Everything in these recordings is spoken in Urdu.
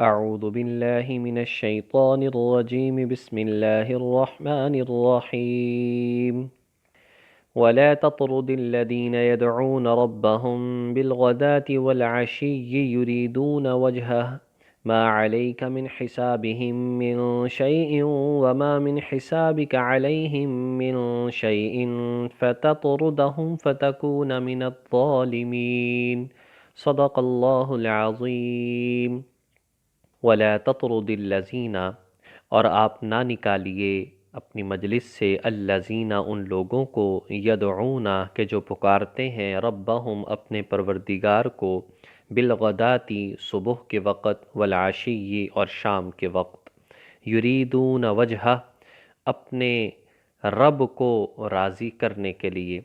اعوذ باللہ من الشیطان الرجیم بسم اللہ الرحمن الرحیم ولا تطرد الذين يدعون ربهم بالغداة والعشي يريدون وجهه ما عليك من حسابهم من شيء وما من حسابك عليهم من شيء فتطردهم فتكون من الظالمين صدق اللہ العظیم وَلَا تَطْرُدِ الَّذِينَ اور آپ نہ نکالیے اپنی مجلس سے الَّذِينَ ان لوگوں کو یدعون کہ جو پکارتے ہیں ربہم اپنے پروردگار کو بالغداتی صبح کے وقت والعشی اور شام کے وقت یریدون وجہہ اپنے رب کو راضی کرنے کے لیے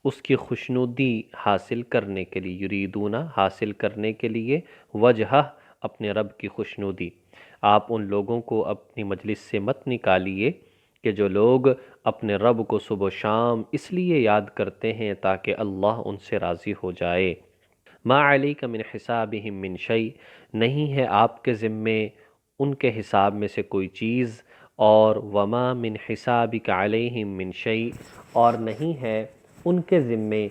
اس کی خوشنودی حاصل کرنے کے لیے یریدون حاصل کرنے کے لیے وجہہ اپنے رب کی خوشنودی آپ ان لوگوں کو اپنی مجلس سے مت نکالیے کہ جو لوگ اپنے رب کو صبح و شام اس لیے یاد کرتے ہیں تاکہ اللہ ان سے راضی ہو جائے ما علیک من حسابہم من شیء نہیں ہے آپ کے ذمے ان کے حساب میں سے کوئی چیز اور وما من حسابک علیہم من شیء اور نہیں ہے ان کے ذمے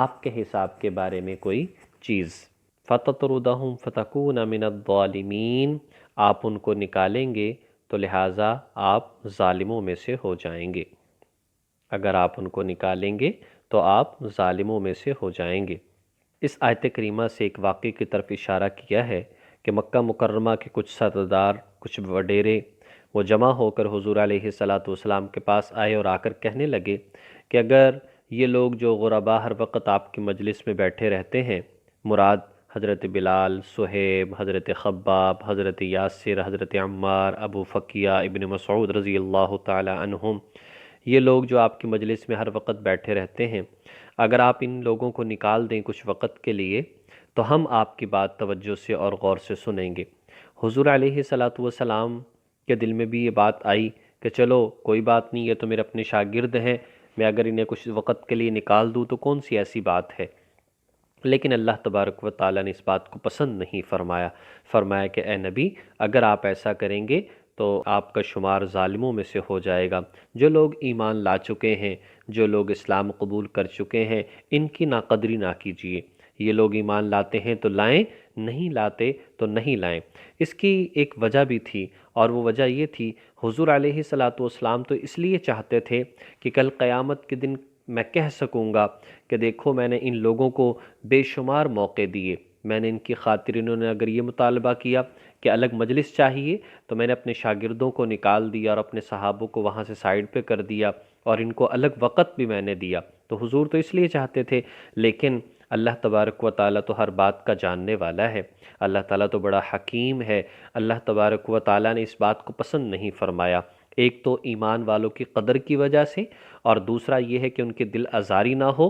آپ کے حساب کے بارے میں کوئی چیز فَتَطْرُدَهُمْ فَتَكُونَ مِنَ الظَّالِمِينَ آپ ان کو نکالیں گے تو لہٰذا آپ ظالموں میں سے ہو جائیں گے اگر آپ ان کو نکالیں گے تو آپ ظالموں میں سے ہو جائیں گے اس آیت کریمہ سے ایک واقعے کی طرف اشارہ کیا ہے کہ مکہ مکرمہ کے کچھ سردار کچھ وڈیرے وہ جمع ہو کر حضور علیہ الصلاۃ کے پاس آئے اور آ کر کہنے لگے کہ اگر یہ لوگ جو غربا ہر وقت آپ کی مجلس میں بیٹھے رہتے ہیں مراد حضرت بلال، صہیب، حضرت خباب، حضرت یاسر، حضرت عمار، ابو فقیہ، ابن مسعود رضی اللہ تعالی عنہم یہ لوگ جو آپ کی مجلس میں ہر وقت بیٹھے رہتے ہیں اگر آپ ان لوگوں کو نکال دیں کچھ وقت کے لیے تو ہم آپ کی بات توجہ سے اور غور سے سنیں گے۔ حضور علیہ السلام کے دل میں بھی یہ بات آئی کہ چلو کوئی بات نہیں، یہ تو میرے اپنے شاگرد ہیں، میں اگر انہیں کچھ وقت کے لیے نکال دوں تو کون سی ایسی بات ہے، لیکن اللہ تبارک و تعالیٰ نے اس بات کو پسند نہیں فرمایا کہ اے نبی اگر آپ ایسا کریں گے تو آپ کا شمار ظالموں میں سے ہو جائے گا۔ جو لوگ ایمان لا چکے ہیں، جو لوگ اسلام قبول کر چکے ہیں، ان کی ناقدری نہ کیجیے۔ یہ لوگ ایمان لاتے ہیں تو لائیں، نہیں لاتے تو نہیں لائیں۔ اس کی ایک وجہ بھی تھی اور وہ وجہ یہ تھی حضور علیہ السلام تو اس لیے چاہتے تھے کہ کل قیامت کے دن میں کہہ سکوں گا کہ دیکھو میں نے ان لوگوں کو بے شمار موقع دیے، میں نے ان کی خاطر انہوں نے اگر یہ مطالبہ کیا کہ الگ مجلس چاہیے تو میں نے اپنے شاگردوں کو نکال دیا اور اپنے صحابوں کو وہاں سے سائیڈ پہ کر دیا اور ان کو الگ وقت بھی میں نے دیا۔ تو حضور تو اس لیے چاہتے تھے، لیکن اللہ تبارک و تعالیٰ تو ہر بات کا جاننے والا ہے، اللہ تعالیٰ تو بڑا حکیم ہے، اللہ تبارک و تعالیٰ نے اس بات کو پسند نہیں فرمایا۔ ایک تو ایمان والوں کی قدر کی وجہ سے اور دوسرا یہ ہے کہ ان کے دل آزاری نہ ہو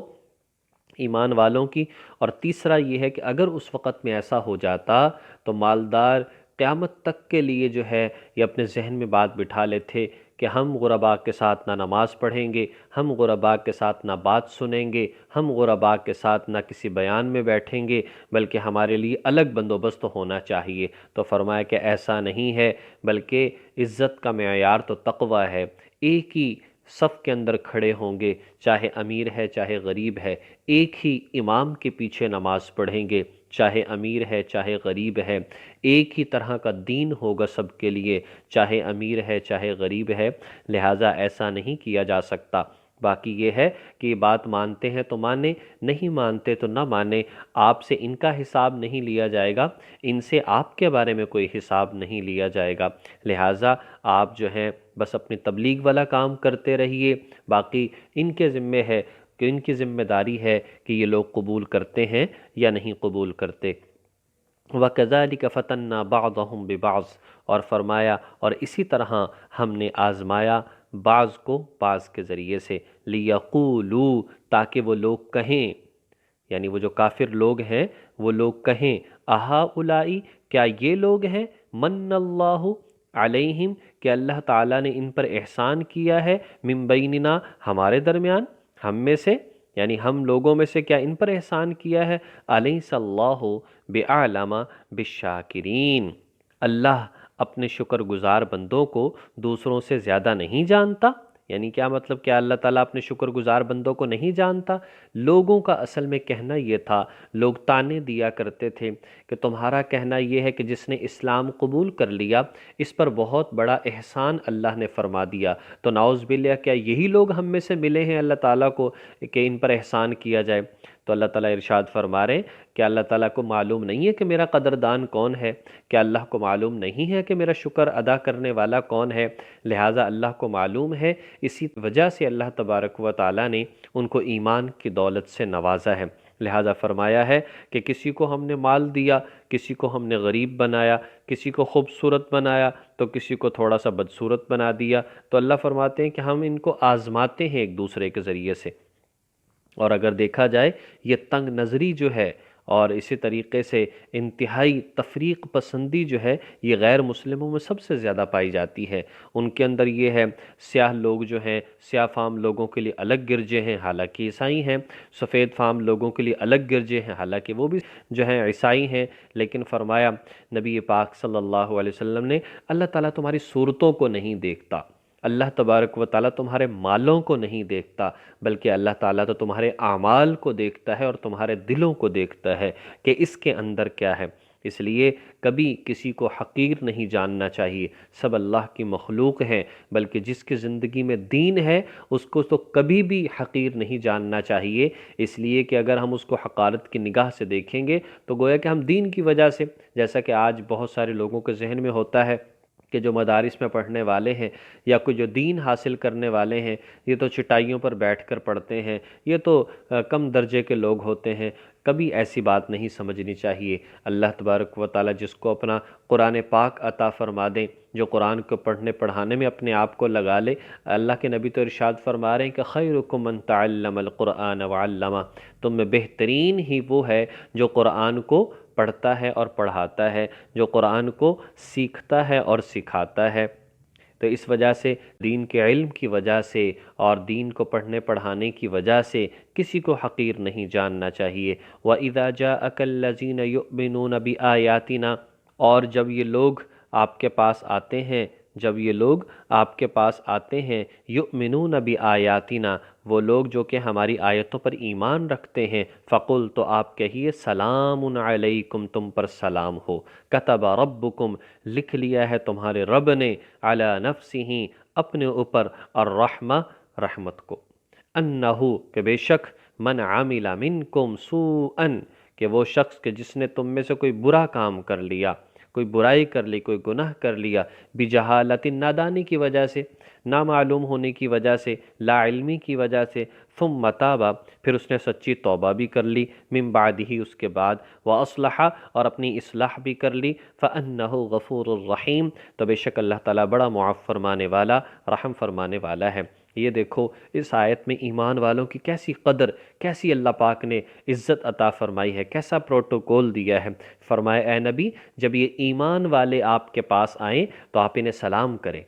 ایمان والوں کی، اور تیسرا یہ ہے کہ اگر اس وقت میں ایسا ہو جاتا تو مالدار قیامت تک کے لیے جو ہے یہ اپنے ذہن میں بات بٹھا لیتے کہ ہم غرباء کے ساتھ نہ نماز پڑھیں گے، ہم غرباء کے ساتھ نہ بات سنیں گے، ہم غرباء کے ساتھ نہ کسی بیان میں بیٹھیں گے، بلکہ ہمارے لیے الگ بندوبست ہونا چاہیے۔ تو فرمایا کہ ایسا نہیں ہے، بلکہ عزت کا معیار تو تقوی ہے۔ ایک ہی صف کے اندر کھڑے ہوں گے، چاہے امیر ہے چاہے غریب ہے، ایک ہی امام کے پیچھے نماز پڑھیں گے، چاہے امیر ہے چاہے غریب ہے، ایک ہی طرح کا دین ہوگا سب کے لیے، چاہے امیر ہے چاہے غریب ہے، لہٰذا ایسا نہیں کیا جا سکتا۔ باقی یہ ہے کہ یہ بات مانتے ہیں تو مانیں، نہیں مانتے تو نہ مانیں، آپ سے ان کا حساب نہیں لیا جائے گا، ان سے آپ کے بارے میں کوئی حساب نہیں لیا جائے گا، لہٰذا آپ جو ہیں بس اپنی تبلیغ والا کام کرتے رہیے، باقی ان کے ذمے ہے کہ ان کی ذمہ داری ہے کہ یہ لوگ قبول کرتے ہیں یا نہیں قبول کرتے۔ وَكَذَلِكَ فَتَنَّا بَعْضَهُمْ بِبَعْضٍ اور فرمایا اور اسی طرح ہم نے آزمایا بعض کو بعض کے ذریعے سے، لِيَقُولُوا تاکہ وہ لوگ کہیں، یعنی وہ جو کافر لوگ ہیں وہ لوگ کہیں اَهَؤُلَاءِ کیا یہ لوگ ہیں مَنَّ اللَّهُ عَلَيْهِمْ کہ اللہ تعالیٰ نے ان پر احسان کیا ہے مِن بَيْنِنَا ہمارے درمیان، ہم میں سے، یعنی ہم لوگوں میں سے کیا ان پر احسان کیا ہے؟ أَلَيْسَ اللَّهُ بِأَعْلَمَ بِالشَّاكِرِينَ اللہ اپنے شکر گزار بندوں کو دوسروں سے زیادہ نہیں جانتا؟ یعنی کیا مطلب، کہ اللہ تعالیٰ اپنے شکر گزار بندوں کو نہیں جانتا؟ لوگوں کا اصل میں کہنا یہ تھا، لوگ طعنے دیا کرتے تھے کہ تمہارا کہنا یہ ہے کہ جس نے اسلام قبول کر لیا اس پر بہت بڑا احسان اللہ نے فرما دیا، تو نعوذ باللہ کیا یہی لوگ ہم میں سے ملے ہیں اللہ تعالیٰ کو کہ ان پر احسان کیا جائے؟ تو اللہ تعالیٰ ارشاد فرما رہے ہیں کہ اللہ تعالیٰ کو معلوم نہیں ہے کہ میرا قدردان کون ہے؟ کہ اللہ کو معلوم نہیں ہے کہ میرا شکر ادا کرنے والا کون ہے؟ لہٰذا اللہ کو معلوم ہے، اسی وجہ سے اللہ تبارک و تعالیٰ نے ان کو ایمان کی دولت سے نوازا ہے۔ لہٰذا فرمایا ہے کہ کسی کو ہم نے مال دیا، کسی کو ہم نے غریب بنایا، کسی کو خوبصورت بنایا تو کسی کو تھوڑا سا بدصورت بنا دیا، تو اللہ فرماتے ہیں کہ ہم ان کو آزماتے ہیں ایک دوسرے کے ذریعے سے۔ اور اگر دیکھا جائے یہ تنگ نظری جو ہے اور اسی طریقے سے انتہائی تفریق پسندی جو ہے، یہ غیر مسلموں میں سب سے زیادہ پائی جاتی ہے۔ ان کے اندر یہ ہے، سیاہ لوگ جو ہیں، سیاہ فام لوگوں کے لیے الگ گرجے ہیں حالانکہ عیسائی ہیں، سفید فام لوگوں کے لیے الگ گرجے ہیں حالانکہ وہ بھی جو ہیں عیسائی ہیں۔ لیکن فرمایا نبی پاک صلی اللہ علیہ وسلم نے، اللہ تعالیٰ تمہاری صورتوں کو نہیں دیکھتا، اللہ تبارک و تعالیٰ تمہارے مالوں کو نہیں دیکھتا، بلکہ اللہ تعالیٰ تو تمہارے اعمال کو دیکھتا ہے اور تمہارے دلوں کو دیکھتا ہے کہ اس کے اندر کیا ہے۔ اس لیے کبھی کسی کو حقیر نہیں جاننا چاہیے، سب اللہ کی مخلوق ہیں، بلکہ جس کی زندگی میں دین ہے اس کو تو کبھی بھی حقیر نہیں جاننا چاہیے، اس لیے کہ اگر ہم اس کو حقارت کی نگاہ سے دیکھیں گے تو گویا کہ ہم دین کی وجہ سے، جیسا کہ آج بہت سارے لوگوں کے ذہن میں ہوتا ہے کہ جو مدارس میں پڑھنے والے ہیں یا کوئی جو دین حاصل کرنے والے ہیں یہ تو چٹائیوں پر بیٹھ کر پڑھتے ہیں، یہ تو کم درجے کے لوگ ہوتے ہیں۔ کبھی ایسی بات نہیں سمجھنی چاہیے۔ اللہ تبارک و تعالیٰ جس کو اپنا قرآن پاک عطا فرما دیں، جو قرآن کو پڑھنے پڑھانے میں اپنے آپ کو لگا لے، اللہ کے نبی تو ارشاد فرما رہے ہیں کہ خیرکم من تعلم القرآن وعلمہ، تم میں بہترین ہی وہ ہے جو قرآن کو پڑھتا ہے اور پڑھاتا ہے، جو قرآن کو سیکھتا ہے اور سکھاتا ہے۔ تو اس وجہ سے دین کے علم کی وجہ سے اور دین کو پڑھنے پڑھانے کی وجہ سے کسی کو حقیر نہیں جاننا چاہیے۔ وَإِذَا جَاءَكَ الَّذِينَ يُؤْمِنُونَ بِآيَاتِنَا، اور جب یہ لوگ آپ کے پاس آتے ہیں، جب یہ لوگ آپ کے پاس آتے ہیں، یؤمنون بآیاتنا، وہ لوگ جو کہ ہماری آیتوں پر ایمان رکھتے ہیں، فقل، تو آپ کہیے سلام علیکم، تم پر سلام ہو، کتب ربکم، لکھ لیا ہے تمہارے رب نے، علی نفسہ، اپنے اوپر، الرحمہ، رحمت کو، انہو، کہ بے شک، من عمل منکم سوءا، کہ وہ شخص کہ جس نے تم میں سے کوئی برا کام کر لیا، کوئی برائی کر لی، کوئی گناہ کر لیا، بجہالت، نادانی کی وجہ سے، نامعلوم ہونے کی وجہ سے، لا علمی کی وجہ سے، ثم تاب، پھر اس نے سچی توبہ بھی کر لی، من بعد ہی، اس کے بعد، واصلح، اور اپنی اصلاح بھی کر لی، فانہ غفور الرحیم، تو بے شک اللہ تعالیٰ بڑا معاف فرمانے والا، رحم فرمانے والا ہے۔ یہ دیکھو اس آیت میں ایمان والوں کی کیسی قدر، کیسی اللہ پاک نے عزت عطا فرمائی ہے، کیسا پروٹوکول دیا ہے۔ فرمایا اے نبی، جب یہ ایمان والے آپ کے پاس آئیں تو آپ انہیں سلام کریں،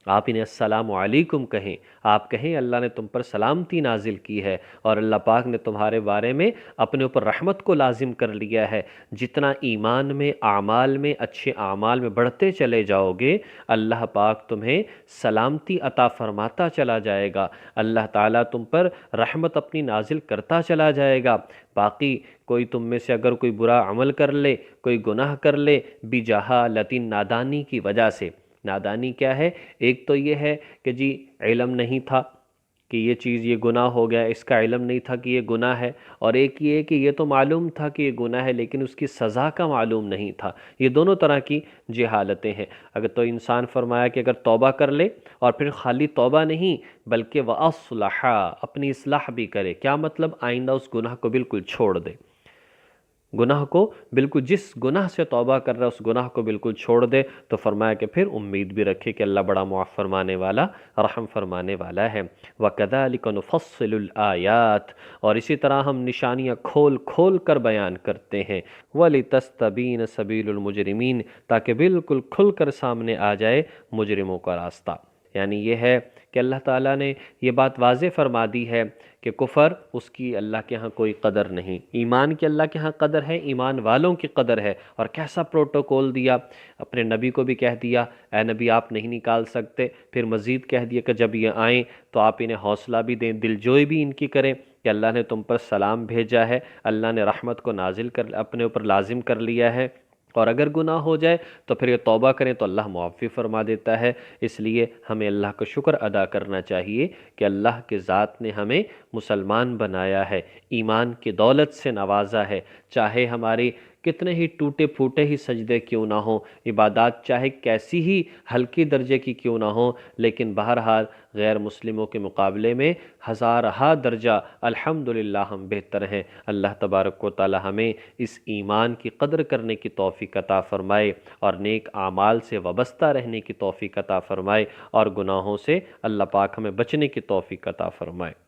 آپ انہیں السلام علیکم کہیں، آپ کہیں اللہ نے تم پر سلامتی نازل کی ہے اور اللہ پاک نے تمہارے بارے میں اپنے اوپر رحمت کو لازم کر لیا ہے۔ جتنا ایمان میں، اعمال میں، اچھے اعمال میں بڑھتے چلے جاؤ گے، اللہ پاک تمہیں سلامتی عطا فرماتا چلا جائے گا، اللہ تعالیٰ تم پر رحمت اپنی نازل کرتا چلا جائے گا۔ باقی کوئی تم میں سے اگر کوئی برا عمل کر لے، کوئی گناہ کر لے، بجہالت، نادانی کی وجہ سے، نادانی کیا ہے؟ ایک تو یہ ہے کہ جی علم نہیں تھا کہ یہ چیز، یہ گناہ ہو گیا، اس کا علم نہیں تھا کہ یہ گناہ ہے، اور ایک یہ ہے کہ یہ تو معلوم تھا کہ یہ گناہ ہے لیکن اس کی سزا کا معلوم نہیں تھا۔ یہ دونوں طرح کی جہالتیں ہیں۔ اگر تو انسان فرمایا کہ اگر توبہ کر لے، اور پھر خالی توبہ نہیں بلکہ وَأَصْلَحَ، اپنی اصلاح بھی کرے، کیا مطلب؟ آئندہ اس گناہ کو بالکل چھوڑ دے، گناہ کو بالکل، جس گناہ سے توبہ کر رہا ہے اس گناہ کو بالکل چھوڑ دے، تو فرمایا کہ پھر امید بھی رکھے کہ اللہ بڑا معاف فرمانے والا، رحم فرمانے والا ہے۔ وَكَذَلِكَ نُفَصِّلُ الْآيَاتِ، اور اسی طرح ہم نشانیاں کھول کھول کر بیان کرتے ہیں، وَلِتَسْتَبِينَ سَبِيلُ الْمُجْرِمِينَ، تاکہ بالکل کھل کر سامنے آ جائے مجرموں کا راستہ۔ یعنی یہ ہے کہ اللہ تعالیٰ نے یہ بات واضح فرما دی ہے کہ کفر اس کی اللہ کے ہاں کوئی قدر نہیں، ایمان کی اللہ کے ہاں قدر ہے، ایمان والوں کی قدر ہے۔ اور کیسا پروٹوکول دیا، اپنے نبی کو بھی کہہ دیا اے نبی آپ نہیں نکال سکتے، پھر مزید کہہ دیا کہ جب یہ آئیں تو آپ انہیں حوصلہ بھی دیں، دلجوئی بھی ان کی کریں کہ اللہ نے تم پر سلام بھیجا ہے، اللہ نے رحمت کو نازل کر اپنے اوپر لازم کر لیا ہے، اور اگر گناہ ہو جائے تو پھر یہ توبہ کریں تو اللہ معافی فرما دیتا ہے۔ اس لیے ہمیں اللہ کا شکر ادا کرنا چاہیے کہ اللہ کے ذات نے ہمیں مسلمان بنایا ہے، ایمان کی دولت سے نوازا ہے، چاہے ہمارے کتنے ہی ٹوٹے پھوٹے ہی سجدے کیوں نہ ہوں، عبادات چاہے کیسی ہی ہلکی درجے کی کیوں نہ ہوں، لیکن بہرحال غیر مسلموں کے مقابلے میں ہزارہا درجہ الحمدللہ ہم بہتر ہیں۔ اللہ تبارک و تعالی ہمیں اس ایمان کی قدر کرنے کی توفیق عطا فرمائے اور نیک اعمال سے وابستہ رہنے کی توفیق عطا فرمائے اور گناہوں سے اللہ پاک ہمیں بچنے کی توفیق عطا فرمائے۔